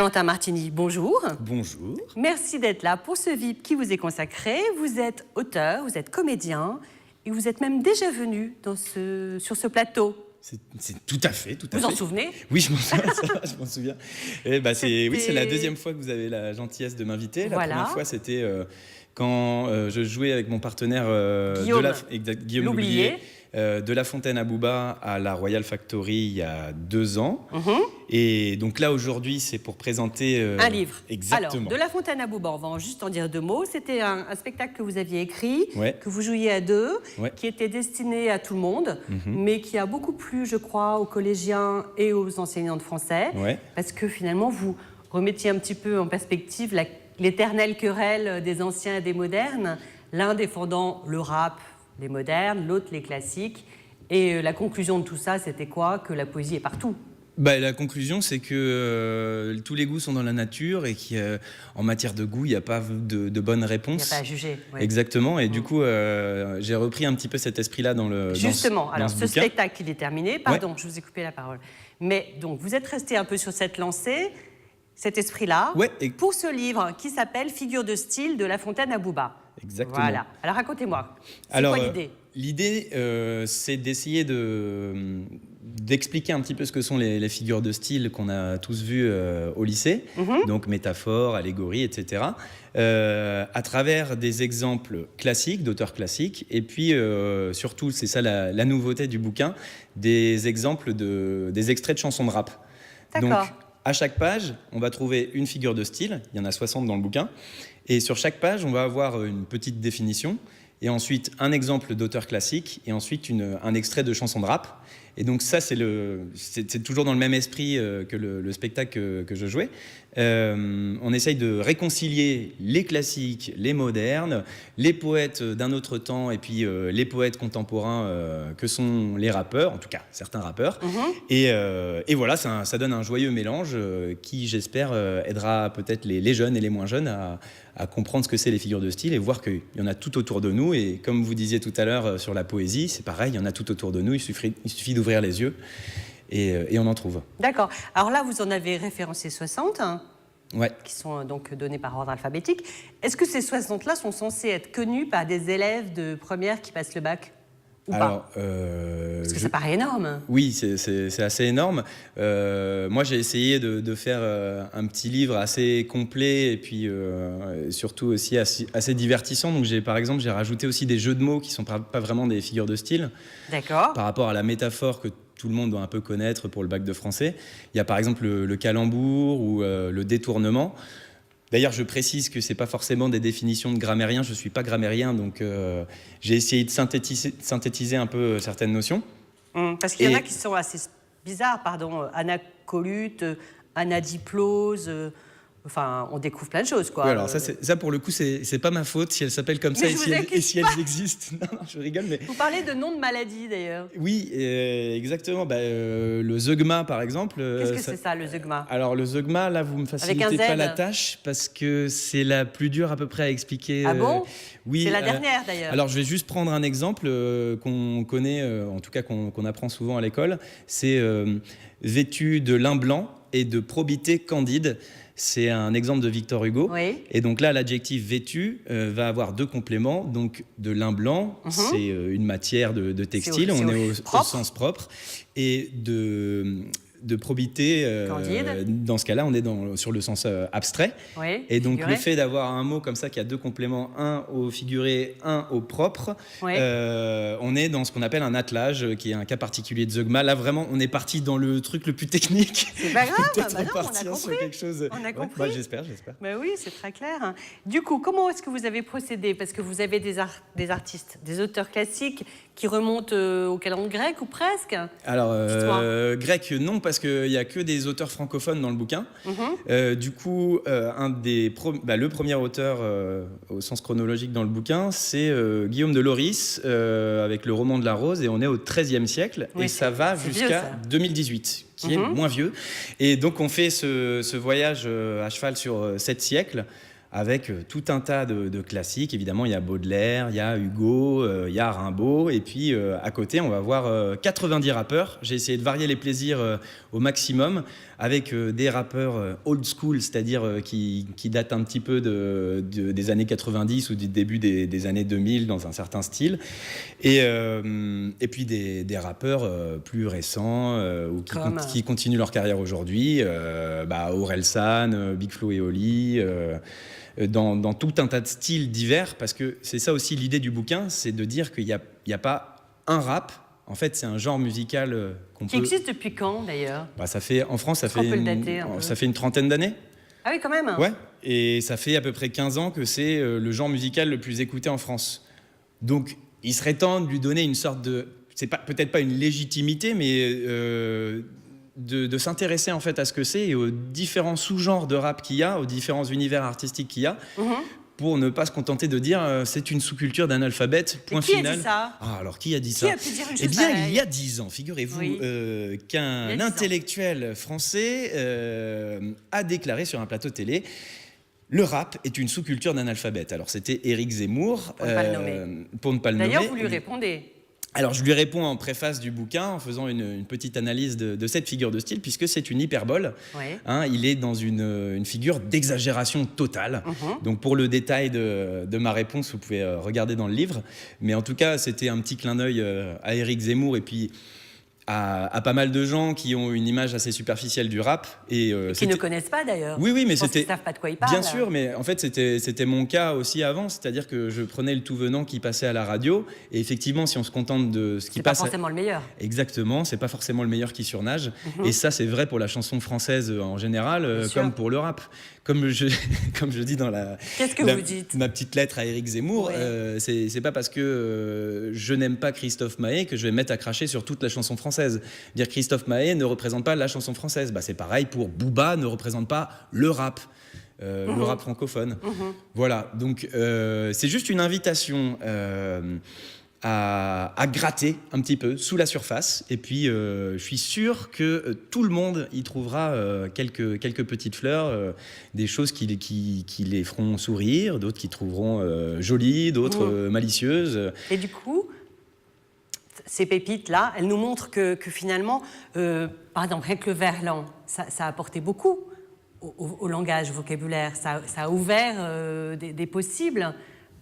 Valentin Martini, bonjour. Bonjour. Merci d'être là pour ce VIP qui vous est consacré. Vous êtes auteur, vous êtes comédien et vous êtes même déjà venu sur ce plateau. C'est tout à fait, Vous en souvenez? Oui, je m'en souviens. C'est la deuxième fois que vous avez la gentillesse de m'inviter. La première fois, c'était quand je jouais avec mon partenaire Guillaume Loublier, de La Fontaine à Bouba à la Royal Factory il y a 2 ans. Et donc là, aujourd'hui, c'est pour présenter un livre. Exactement. Alors, de La Fontaine à Bouba, on va juste en dire 2 mots. C'était un spectacle que vous aviez écrit, que vous jouiez à 2, qui était destiné à tout le monde, mais qui a beaucoup plu, je crois, aux collégiens et aux enseignants de français, parce que finalement, vous remettiez un petit peu en perspective l'éternelle querelle des anciens et des modernes, l'un défendant le rap, les modernes, l'autre les classiques. Et la conclusion de tout ça, c'était quoi? Que la poésie est partout. La conclusion, c'est que tous les goûts sont dans la nature et qu'en matière de goût, il n'y a pas de bonne réponse. Il n'y a pas à juger. Oui. Exactement. Et du coup, j'ai repris un petit peu cet esprit-là dans le Justement. Alors, ce spectacle, il est terminé. Pardon, je vous ai coupé la parole. Mais donc, vous êtes resté un peu sur cette lancée, cet esprit-là, pour ce livre qui s'appelle Figure de style de La Fontaine à Bouba. Exactement. Voilà. Alors, racontez-moi. C'est quoi l'idée? L'idée, c'est d'essayer d'expliquer un petit peu ce que sont les figures de style qu'on a tous vues au lycée, donc métaphores, allégories, etc., à travers des exemples classiques, d'auteurs classiques, et puis surtout, c'est ça la nouveauté du bouquin, des exemples des extraits de chansons de rap. D'accord. Donc, à chaque page, on va trouver une figure de style, il y en a 60 dans le bouquin, et sur chaque page, on va avoir une petite définition, et ensuite un exemple d'auteur classique, et ensuite un extrait de chanson de rap. Et donc ça, c'est toujours dans le même esprit que le spectacle que je jouais. On essaye de réconcilier les classiques, les modernes, les poètes d'un autre temps et puis les poètes contemporains que sont les rappeurs, en tout cas certains rappeurs. Et voilà, ça donne un joyeux mélange qui, j'espère, aidera peut-être les jeunes et les moins jeunes à comprendre ce que c'est les figures de style et voir qu'il y en a tout autour de nous. Et comme vous disiez tout à l'heure sur la poésie, c'est pareil, il y en a tout autour de nous, il suffit d'ouvrir les yeux et on en trouve. D'accord. Alors là, vous en avez référencé 60, qui sont donc donnés par ordre alphabétique. Est-ce que ces 60-là sont censés être connus par des élèves de première qui passent le bac? Parce que ça paraît énorme. Oui, c'est assez énorme. Moi, j'ai essayé de faire un petit livre assez complet et puis surtout aussi assez divertissant. Donc, par exemple, j'ai rajouté aussi des jeux de mots qui ne sont pas vraiment des figures de style. D'accord. Par rapport à la métaphore que tout le monde doit un peu connaître pour le bac de français. Il y a par exemple le calembour ou le détournement. D'ailleurs, je précise que ce n'est pas forcément des définitions de grammairiens. Je ne suis pas grammairien, donc j'ai essayé de synthétiser un peu certaines notions. Parce qu'il y en a qui sont assez bizarres, anacolute, anadiplose... Enfin, on découvre plein de choses, quoi. Oui, alors ça pour le coup, c'est pas ma faute si elles s'appellent comme ça et si elles existent. Non, je rigole, mais... Vous parlez de noms de maladies, d'ailleurs. Oui, exactement. Le zeugma, par exemple. Qu'est-ce que c'est ça, le zeugma? Alors, le zeugma, là, vous me facilitez pas la tâche parce que c'est la plus dure à peu près à expliquer. Ah bon? Oui. C'est la dernière, d'ailleurs. Alors, je vais juste prendre un exemple qu'on connaît, en tout cas qu'on apprend souvent à l'école. C'est vêtu de lin blanc et de probité candide. C'est un exemple de Victor Hugo. Et donc là, l'adjectif vêtu va avoir 2 compléments. Donc de lin blanc, c'est une matière de textile, on est au sens propre. Et de probité, dans ce cas-là, on est sur le sens abstrait. Et donc le fait d'avoir un mot comme ça qui a 2 compléments, un au figuré, un au propre, on est dans ce qu'on appelle un attelage, qui est un cas particulier de zeugma. Là, vraiment, on est parti dans le truc le plus technique. C'est pas grave, on a compris. Quelque chose... On a compris. J'espère. Oui, c'est très clair. Du coup, comment est-ce que vous avez procédé? Parce que vous avez des artistes, des auteurs classiques qui remontent au calendrier grec ou presque. Alors, grec, non, parce qu'il n'y a que des auteurs francophones dans le bouquin. Du coup, le premier auteur au sens chronologique dans le bouquin, c'est Guillaume de Loris, avec le roman de la Rose, et on est au XIIIe siècle, et ça va jusqu'à 2018, qui est moins vieux. Et donc, on fait ce voyage à cheval sur 7 siècles, avec tout un tas de classiques. Évidemment, il y a Baudelaire, il y a Hugo, il y a Rimbaud. Et puis, à côté, on va voir 90 rappeurs. J'ai essayé de varier les plaisirs au maximum avec des rappeurs old school, c'est-à-dire qui datent un petit peu des années 90 ou du début des années 2000 dans un certain style. Et puis, des rappeurs plus récents ou qui continuent leur carrière aujourd'hui. Orelsan, Big Flo et Oli... Dans tout un tas de styles divers, parce que c'est ça aussi l'idée du bouquin, c'est de dire qu'il n'y a pas un rap. En fait, c'est un genre musical qui existe depuis quand, d'ailleurs? En France, ça fait une trentaine d'années. Ah oui, quand même. Ouais, et ça fait à peu près 15 ans que c'est le genre musical le plus écouté en France. Donc, il serait temps de lui donner une sorte de... C'est peut-être pas une légitimité, mais... De s'intéresser en fait à ce que c'est et aux différents sous-genres de rap qu'il y a, aux différents univers artistiques qu'il y a, pour ne pas se contenter de dire c'est une sous-culture d'analphabète, point final. Qui a dit ça? Alors qui a dit ça? Qui a pu dire une chose Eh bien, pareille? il y a 10 ans, figurez-vous, qu'un intellectuel français a déclaré sur un plateau télé: le rap est une sous-culture d'analphabète. Alors c'était Éric Zemmour, pour ne pas le nommer. D'ailleurs, vous lui répondez. Alors, je lui réponds en préface du bouquin en faisant une petite analyse de cette figure de style, puisque c'est une hyperbole. Ouais. Il est dans une figure d'exagération totale. Donc, pour le détail de ma réponse, vous pouvez regarder dans le livre. Mais en tout cas, c'était un petit clin d'œil à Éric Zemmour et puis à pas mal de gens qui ont une image assez superficielle du rap. Et qui ne connaissent pas d'ailleurs. Oui, mais c'était... Ils ne savent pas de quoi ils parlent. Bien sûr, mais en fait, c'était mon cas aussi avant. C'est-à-dire que je prenais le tout venant qui passait à la radio. Et effectivement, si on se contente de ce qui passe... C'est pas forcément le meilleur. Exactement, c'est pas forcément le meilleur qui surnage. Et ça, c'est vrai pour la chanson française en général, comme pour le rap. Comme je dis dans vous dites ma petite lettre à Éric Zemmour, c'est pas parce que je n'aime pas Christophe Maé que je vais me mettre à cracher sur toute la chanson française. Dire Christophe Maé ne représente pas la chanson française. C'est pareil pour Booba ne représente pas le rap. Le rap francophone. Voilà, donc c'est juste une invitation à gratter un petit peu sous la surface. Et puis, je suis sûr que tout le monde y trouvera quelques petites fleurs, des choses qui les feront sourire, d'autres qui trouveront jolies, d'autres malicieuses. Et du coup, ces pépites-là, elles nous montrent que finalement, par exemple, rien que le verlan, ça a apporté beaucoup au langage, au vocabulaire. Ça a ouvert des possibles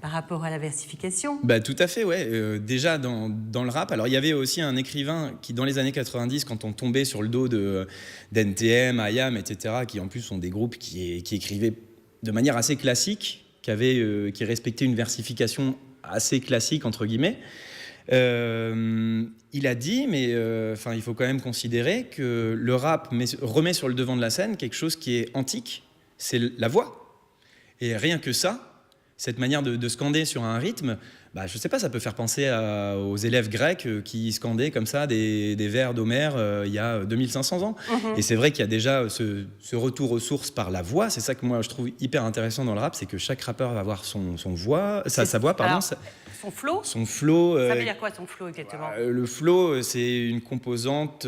par rapport à la versification. Tout à fait, ouais. Déjà, dans le rap, alors il y avait aussi un écrivain qui, dans les années 90, quand on tombait sur le dos d'NTM, IAM, etc., qui en plus sont des groupes qui écrivaient de manière assez classique, qui respectaient une versification assez classique, entre guillemets, il a dit, mais il faut quand même considérer que le rap remet sur le devant de la scène quelque chose qui est antique, c'est la voix. Et rien que ça, cette manière de scander sur un rythme, je sais pas, ça peut faire penser aux élèves grecs qui scandaient comme ça des vers d'Homère il y a 2500 ans. Et c'est vrai qu'il y a déjà ce retour aux sources par la voix. C'est ça que moi je trouve hyper intéressant dans le rap, c'est que chaque rappeur va avoir sa voix, pardon. Son flow. Son flow. Ça veut dire quoi, son flow, exactement? Le flow, c'est une composante,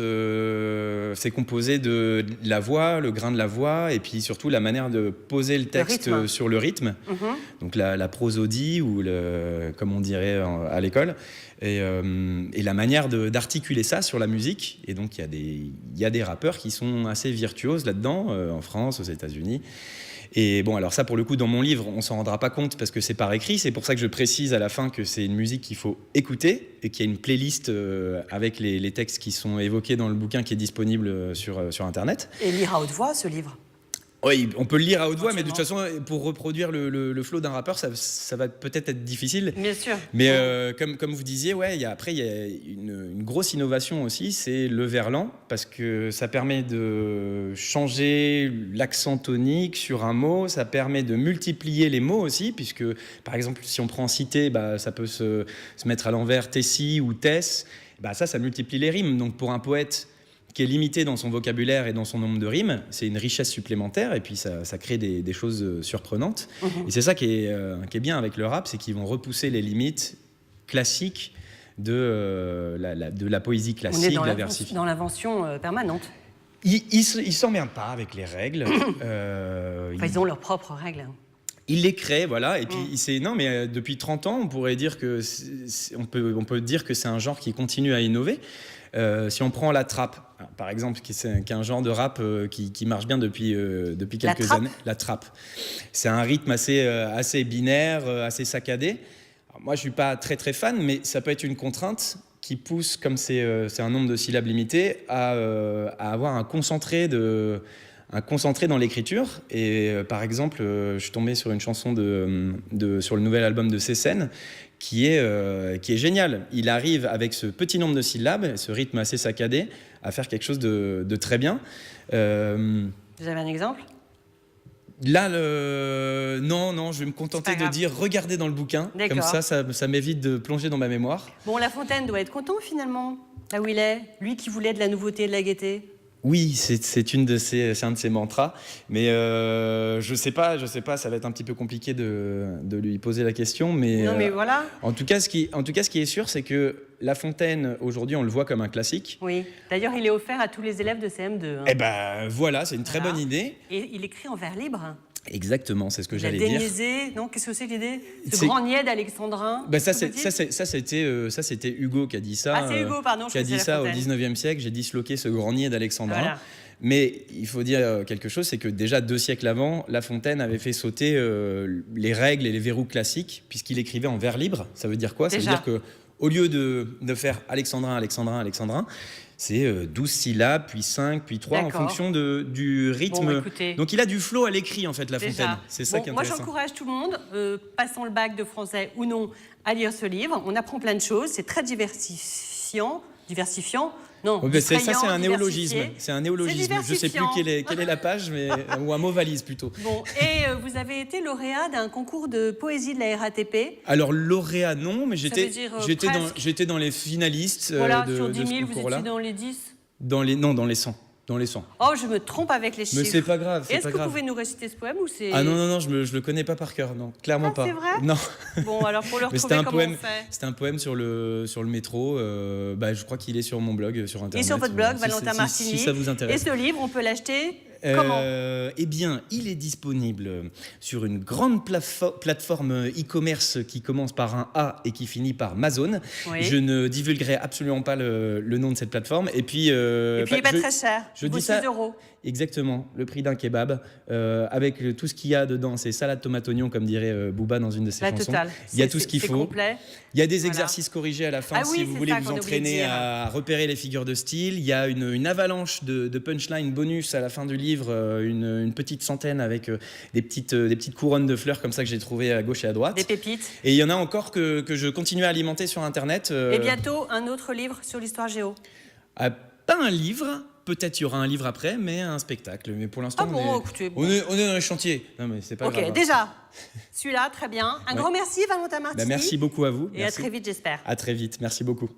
c'est composé de la voix, le grain de la voix, et puis surtout la manière de poser le texte sur le rythme. Donc la prosodie, ou comme on dirait à l'école, et la manière d'articuler ça sur la musique. Et donc il y a des rappeurs qui sont assez virtuoses là-dedans, en France, aux États-Unis. Et bon, alors ça, pour le coup, dans mon livre, on s'en rendra pas compte parce que c'est par écrit. C'est pour ça que je précise à la fin que c'est une musique qu'il faut écouter et qu'il y a une playlist avec les textes qui sont évoqués dans le bouquin qui est disponible sur Internet. Et lire à haute voix, ce livre? Oui, on peut le lire à haute voix, mais de toute façon, pour reproduire le flow d'un rappeur, ça va peut-être être difficile. Bien sûr. Mais comme vous disiez, il y a une grosse innovation aussi, c'est le verlan, parce que ça permet de changer l'accent tonique sur un mot, ça permet de multiplier les mots aussi, puisque, par exemple, si on prend cité, ça peut se mettre à l'envers tessi ou tess, ça multiplie les rimes. Donc pour un poète qui est limité dans son vocabulaire et dans son nombre de rimes, c'est une richesse supplémentaire, et puis ça crée des choses surprenantes. Et c'est ça qui est bien avec le rap, c'est qu'ils vont repousser les limites classiques de la poésie classique, de la versification. Dans l'invention permanente. Ils s'emmerdent pas avec les règles. Ils ont leurs propres règles. Il les crée, voilà, et puis non, mais depuis 30 ans, on pourrait dire que on peut dire que c'est un genre qui continue à innover. Si on prend la trappe, par exemple, qui est un genre de rap qui marche bien depuis quelques années. La trappe. C'est un rythme assez binaire, assez saccadé. Alors, moi, je suis pas très très fan, mais ça peut être une contrainte qui pousse, comme c'est un nombre de syllabes limité, à avoir un concentré dans l'écriture. Et par exemple, je suis tombé sur une chanson sur le nouvel album de Cécène qui est génial. Il arrive avec ce petit nombre de syllabes, ce rythme assez saccadé, à faire quelque chose de très bien. Vous avez un exemple ? Là, non, je vais me contenter de dire regardez dans le bouquin. Comme ça m'évite de plonger dans ma mémoire. Bon, La Fontaine doit être content finalement, là où il est. Lui qui voulait de la nouveauté et de la gaieté. Oui, c'est un de ses mantras, mais je sais pas, ça va être un petit peu compliqué de lui poser la question, mais non, mais voilà. En tout cas, ce qui est sûr, c'est que La Fontaine, aujourd'hui, on le voit comme un classique. Oui. D'ailleurs, il est offert à tous les élèves de CM2. Hein. Eh ben voilà, c'est une très bonne idée. Et il écrit en vers libre. Exactement, c'est ce que j'allais dire. Déniaisé, non, qu'est-ce que c'est l'idée ? Ce granier d'alexandrin. Ben ça c'était Hugo qui a dit ça. Ah, c'est Hugo, pardon. Qui a dit ça au 19e siècle. J'ai disloqué ce granier d'alexandrin. Voilà. Mais il faut dire quelque chose, c'est que déjà 2 siècles avant, La Fontaine avait fait sauter les règles et les verrous classiques, puisqu'il écrivait en vers libre. Ça veut dire quoi ? Ça veut dire que au lieu de faire alexandrin, c'est 12 syllabes, puis 5, puis 3, en fonction du rythme. Bon, donc il a du flow à l'écrit, en fait, La Fontaine. C'est ça qui est intéressant. Moi, j'encourage tout le monde, passons le bac de français ou non, à lire ce livre. On apprend plein de choses, c'est très diversifiant. Non, ça, c'est un néologisme. C'est un néologisme. Je ne sais plus quelle est la page, mais, ou un mot valise plutôt. Bon, et vous avez été lauréat d'un concours de poésie de la RATP. Alors, lauréat, non, mais j'étais dans les finalistes de sur 10 000, ce concours-là. vous étiez dans les 10 ? Dans les 100. Dans les 100. Oh, je me trompe avec les chiffres. Mais c'est pas grave. Est-ce que vous pouvez nous réciter ce poème ou c'est... Ah non, je le connais pas par cœur, non, clairement pas. C'est vrai ? Non. Bon, alors pour le retrouver, comment on fait ? C'était un poème sur le métro. Je crois qu'il est sur mon blog, sur Internet. Et sur votre blog, Valentin Martini. Si ça vous intéresse. Et ce livre, on peut l'acheter comment ? Eh bien, il est disponible sur une grande plateforme e-commerce qui commence par un A et qui finit par Amazon. Oui. Je ne divulguerai absolument pas le nom de cette plateforme. Et puis, il n'est pas très cher. Je dis 6 ça. €. Exactement, le prix d'un kebab, avec tout ce qu'il y a dedans, c'est salade, tomate, oignon, comme dirait Booba dans une de ses chansons. Totale. Il y a tout ce qu'il faut. Complet. Il y a des exercices corrigés à la fin si vous voulez vous entraîner à repérer les figures de style. Il y a une avalanche de punchline bonus à la fin du livre, une petite centaine avec des petites couronnes de fleurs comme ça que j'ai trouvées à gauche et à droite. Des pépites. Et il y en a encore que je continue à alimenter sur Internet. Et bientôt, un autre livre sur l'histoire géo. Pas un livre. Peut-être il y aura un livre après, mais un spectacle. Mais pour l'instant, on est dans les chantiers. Non, mais c'est pas grave. Ok, déjà, celui-là, très bien. Un grand merci, Valentin Martini. Merci beaucoup à vous. Et à très vite, j'espère. À très vite, merci beaucoup.